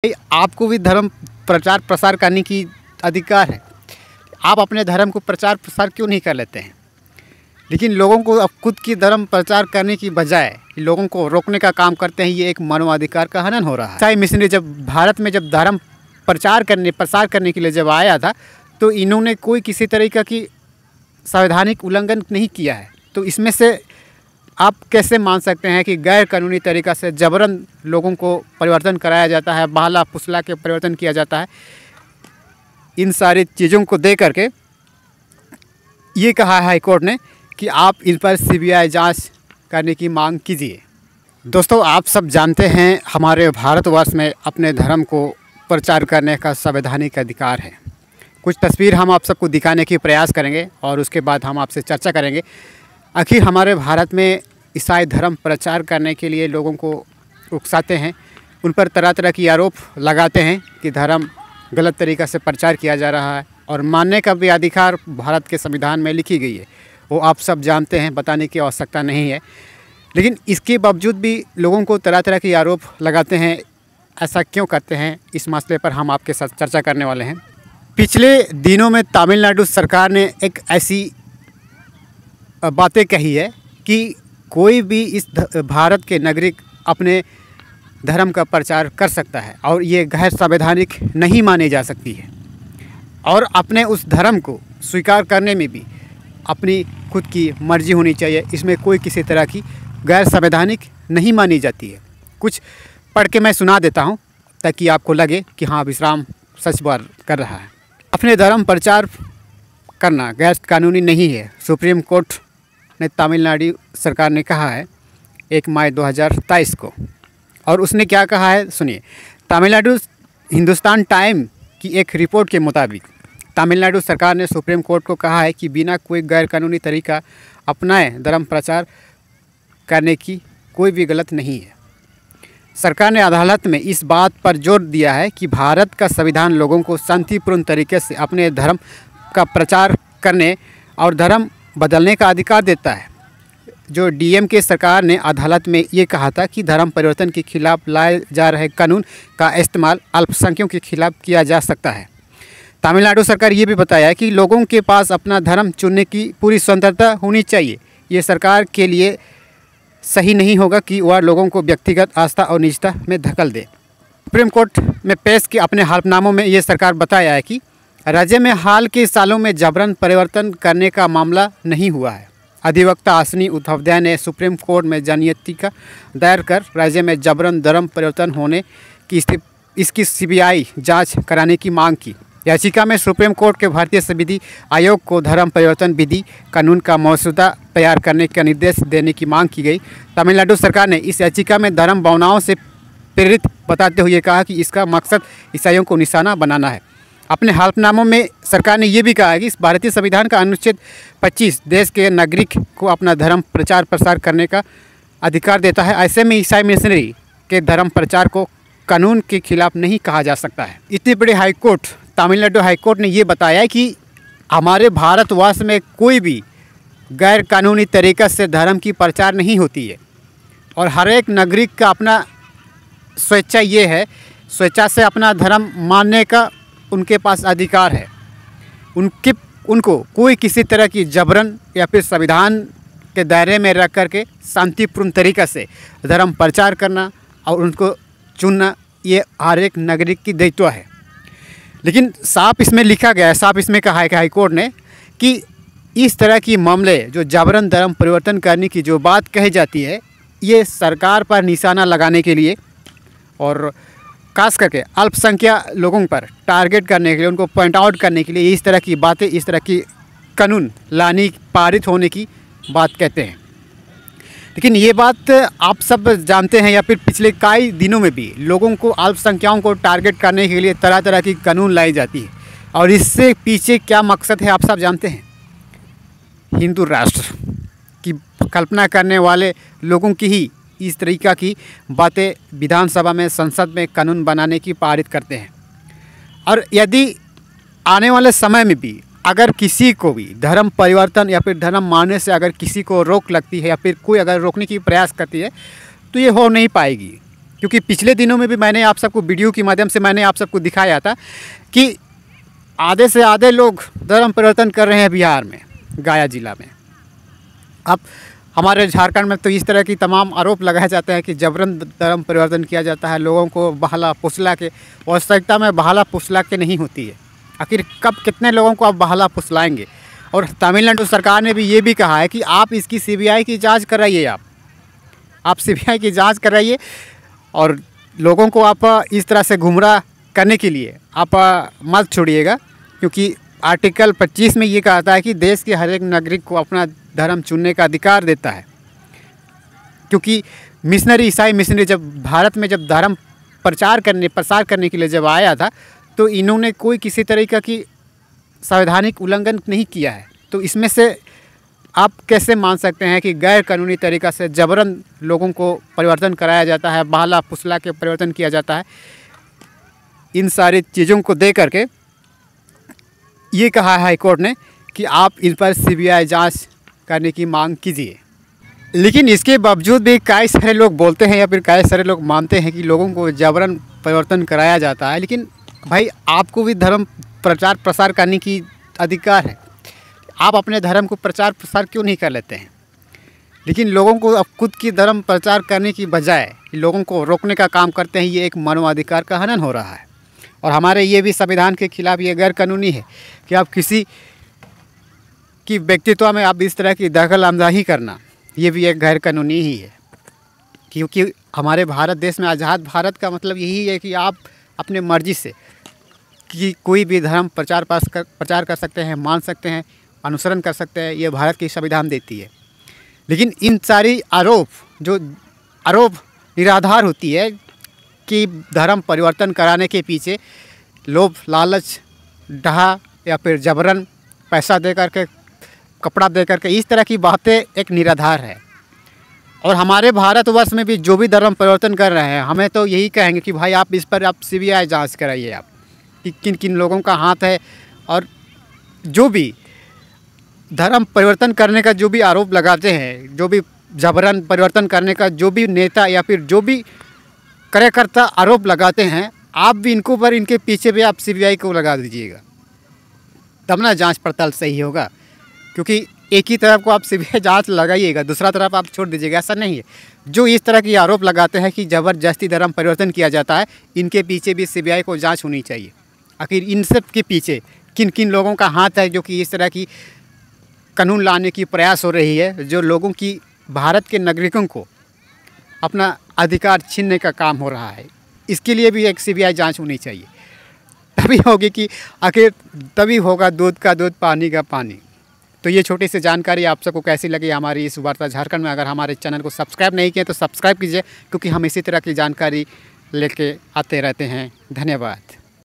आपको भी धर्म प्रचार प्रसार करने की अधिकार है। आप अपने धर्म को प्रचार प्रसार क्यों नहीं कर लेते हैं? लेकिन लोगों को अब खुद की धर्म प्रचार करने की बजाय लोगों को रोकने का काम करते हैं। ये एक मानवाधिकार का हनन हो रहा है। ईसाई मिशनरी जब भारत में जब धर्म प्रसार करने के लिए जब आया था, तो इन्होंने कोई किसी तरीक़ा की संवैधानिक उल्लंघन नहीं किया है। तो इसमें से आप कैसे मान सकते हैं कि गैर कानूनी तरीक़ा से जबरन लोगों को परिवर्तन कराया जाता है, बहला फुसला के परिवर्तन किया जाता है? इन सारी चीज़ों को देख करके ये कहा है हाई कोर्ट ने कि आप इन पर सीबीआई जांच करने की मांग कीजिए। दोस्तों, आप सब जानते हैं हमारे भारतवर्ष में अपने धर्म को प्रचार करने का संवैधानिक अधिकार है। कुछ तस्वीर हम आप सबको दिखाने की प्रयास करेंगे और उसके बाद हम आपसे चर्चा करेंगे। आखिर हमारे भारत में ईसाई धर्म प्रचार करने के लिए लोगों को उकसाते हैं, उन पर तरह तरह की आरोप लगाते हैं कि धर्म गलत तरीक़ा से प्रचार किया जा रहा है, और मानने का भी अधिकार भारत के संविधान में लिखी गई है। वो आप सब जानते हैं, बताने की आवश्यकता नहीं है। लेकिन इसके बावजूद भी लोगों को तरह तरह के आरोप लगाते हैं। ऐसा क्यों करते हैं, इस मसले पर हम आपके साथ चर्चा करने वाले हैं। पिछले दिनों में तमिलनाडु सरकार ने एक ऐसी बातें कही है कि कोई भी इस भारत के नागरिक अपने धर्म का प्रचार कर सकता है और ये गैर संवैधानिक नहीं मानी जा सकती है, और अपने उस धर्म को स्वीकार करने में भी अपनी खुद की मर्जी होनी चाहिए। इसमें कोई किसी तरह की गैर संवैधानिक नहीं मानी जाती है। कुछ पढ़ के मैं सुना देता हूँ ताकि आपको लगे कि हाँ, विश्राम सच बात कर रहा है। अपने धर्म प्रचार करना गैर कानूनी नहीं है, सुप्रीम कोर्ट ने तमिलनाडु सरकार ने कहा है 1 मई 2023 को। और उसने क्या कहा है, सुनिए। तमिलनाडु हिंदुस्तान टाइम की एक रिपोर्ट के मुताबिक तमिलनाडु सरकार ने सुप्रीम कोर्ट को कहा है कि बिना कोई गैर कानूनी तरीका अपनाए धर्म प्रचार करने की कोई भी गलत नहीं है। सरकार ने अदालत में इस बात पर जोर दिया है कि भारत का संविधान लोगों को शांतिपूर्ण तरीके से अपने धर्म का प्रचार करने और धर्म बदलने का अधिकार देता है। जो डीएमके सरकार ने अदालत में ये कहा था कि धर्म परिवर्तन के खिलाफ लाए जा रहे कानून का इस्तेमाल अल्पसंख्यकों के खिलाफ किया जा सकता है। तमिलनाडु सरकार ये भी बताया कि लोगों के पास अपना धर्म चुनने की पूरी स्वतंत्रता होनी चाहिए। ये सरकार के लिए सही नहीं होगा कि वह लोगों को व्यक्तिगत आस्था और निजता में धकेल दे। सुप्रीम कोर्ट में पेश के अपने हलफनामों में ये सरकार बताया है कि राज्य में हाल के सालों में जबरन परिवर्तन करने का मामला नहीं हुआ है। अधिवक्ता अश्विनी उपाध्याय ने सुप्रीम कोर्ट में जनहित दायर कर राज्य में जबरन धर्म परिवर्तन होने की इसकी सीबीआई जांच कराने की मांग की। याचिका में सुप्रीम कोर्ट के भारतीय संविधि आयोग को धर्म परिवर्तन विधि कानून का मसौदा तैयार करने का निर्देश देने की मांग की गई। तमिलनाडु सरकार ने इस याचिका में धर्म भावनाओं से प्रेरित बताते हुए कहा कि इसका मकसद ईसाइयों को निशाना बनाना है। अपने हलफनामों में सरकार ने यह भी कहा कि इस भारतीय संविधान का अनुच्छेद 25 देश के नागरिक को अपना धर्म प्रचार प्रसार करने का अधिकार देता है। ऐसे में ईसाई मिशनरी के धर्म प्रचार को कानून के खिलाफ नहीं कहा जा सकता है। इतनी बड़ी हाईकोर्ट, तमिलनाडु हाईकोर्ट ने ये बताया कि हमारे भारतवर्ष में कोई भी गैर कानूनी तरीक़े से धर्म की प्रचार नहीं होती है, और हर एक नागरिक का अपना स्वेच्छा ये है, स्वेच्छा से अपना धर्म मानने का उनके पास अधिकार है। उनको कोई किसी तरह की जबरन या फिर संविधान के दायरे में रख करके शांतिपूर्ण तरीक़े से धर्म प्रचार करना और उनको चुनना, ये हर एक नागरिक की दायित्व है। लेकिन साफ इसमें लिखा गया है, साफ इसमें कहा है कि हाईकोर्ट ने कि इस तरह की मामले जो जबरन धर्म परिवर्तन करने की जो बात कही जाती है, ये सरकार पर निशाना लगाने के लिए और खास करके अल्पसंख्यक लोगों पर टारगेट करने के लिए, उनको पॉइंट आउट करने के लिए इस तरह की बातें, इस तरह की कानून लाने, पारित होने की बात कहते हैं। लेकिन ये बात आप सब जानते हैं, या फिर पिछले कई दिनों में भी लोगों को, अल्पसंख्यकों को टारगेट करने के लिए तरह तरह की कानून लाई जाती है, और इससे पीछे क्या मकसद है आप सब जानते हैं। हिंदू राष्ट्र की कल्पना करने वाले लोगों की ही इस तरीक़ा की बातें विधानसभा में, संसद में कानून बनाने की पारित करते हैं। और यदि आने वाले समय में भी अगर किसी को भी धर्म परिवर्तन या फिर धर्म मानने से अगर किसी को रोक लगती है, या फिर कोई अगर रोकने की प्रयास करती है, तो ये हो नहीं पाएगी। क्योंकि पिछले दिनों में भी मैंने आप सबको वीडियो के माध्यम से मैंने आप सबको दिखाया था कि आधे से आधे लोग धर्म परिवर्तन कर रहे हैं बिहार में, गया जिला में। अब हमारे झारखंड में तो इस तरह की तमाम आरोप लगाए जाते हैं कि जबरन धर्म परिवर्तन किया जाता है, लोगों को बहला फुसला के। वास्तविकता में बहला फुसला के नहीं होती है। आखिर कब कितने लोगों को आप बहला फुसलाएंगे। और तमिलनाडु सरकार ने भी ये भी कहा है कि आप इसकी सीबीआई की जांच कराइए, आप सीबीआई की जांच कराइए और लोगों को आप इस तरह से गुमराह करने के लिए आप मत छोड़िएगा। क्योंकि आर्टिकल 25 में ये कहता है कि देश के हर एक नागरिक को अपना धर्म चुनने का अधिकार देता है। क्योंकि मिशनरी, ईसाई मिशनरी जब भारत में जब धर्म प्रसार करने के लिए जब आया था, तो इन्होंने कोई किसी तरीक़ा की संवैधानिक उल्लंघन नहीं किया है। तो इसमें से आप कैसे मान सकते हैं कि गैर कानूनी तरीक़ा से जबरन लोगों को परिवर्तन कराया जाता है, बहला फुसला के परिवर्तन किया जाता है। इन सारी चीज़ों को देख करके ये कहा है हाईकोर्ट ने कि आप इन पर सीबीआई जांच करने की मांग कीजिए। लेकिन इसके बावजूद भी कई सारे लोग बोलते हैं या फिर कई सारे लोग मानते हैं कि लोगों को जबरन परिवर्तन कराया जाता है। लेकिन भाई, आपको भी धर्म प्रचार प्रसार करने की अधिकार है। आप अपने धर्म को प्रचार प्रसार क्यों नहीं कर लेते हैं। लेकिन लोगों को अब खुद की धर्म प्रचार करने की बजाय लोगों को रोकने का काम करते हैं। ये एक मानवाधिकार का हनन हो रहा है और हमारे ये भी संविधान के खिलाफ ये गैर कानूनी है कि आप किसी की व्यक्तित्व में आप इस तरह की दखल अंदाज़ी करना, ये भी एक गैर कानूनी ही है। क्योंकि हमारे भारत देश में आज़ाद भारत का मतलब यही है कि आप अपने मर्ज़ी से कि कोई भी धर्म प्रचार कर सकते हैं, मान सकते हैं, अनुसरण कर सकते हैं। ये भारत की संविधान देती है। लेकिन इन सारी आरोप निराधार होती है कि धर्म परिवर्तन कराने के पीछे लोभ, लालच, डहा या फिर जबरन पैसा दे करके, कपड़ा दे करके, इस तरह की बातें एक निराधार है। और हमारे भारतवर्ष में भी जो भी धर्म परिवर्तन कर रहे हैं, हमें तो यही कहेंगे कि भाई आप इस पर आप सीबीआई जांच कराइए, आप कि किन किन लोगों का हाथ है। और जो भी धर्म परिवर्तन करने का जो भी आरोप लगाते हैं, जो भी जबरन परिवर्तन करने का जो भी नेता या फिर जो भी कार्यकर्ता आरोप लगाते हैं, आप भी इनको पर इनके पीछे भी आप सीबीआई को लगा दीजिएगा, तब ना जांच पड़ताल सही होगा। क्योंकि एक ही तरफ को आप सीबीआई जांच लगाइएगा, दूसरा तरफ आप छोड़ दीजिएगा, ऐसा नहीं है। जो इस तरह की आरोप लगाते हैं कि ज़बरदस्ती धर्म परिवर्तन किया जाता है, इनके पीछे भी सीबीआई को जांच होनी चाहिए। आखिर इन सब के पीछे किन किन लोगों का हाथ है जो कि इस तरह की कानून लाने की प्रयास हो रही है, जो लोगों की, भारत के नागरिकों को अपना अधिकार छीनने का काम हो रहा है। इसके लिए भी एक सीबीआई जांच होनी चाहिए। तभी होगी कि आखिर तभी होगा दूध का दूध, पानी का पानी। तो ये छोटी सी जानकारी आप सबको कैसी लगी हमारी इस वार्ता झारखंड में। अगर हमारे चैनल को सब्सक्राइब नहीं किए तो सब्सक्राइब कीजिए, क्योंकि हम इसी तरह की जानकारी लेके आते रहते हैं। धन्यवाद।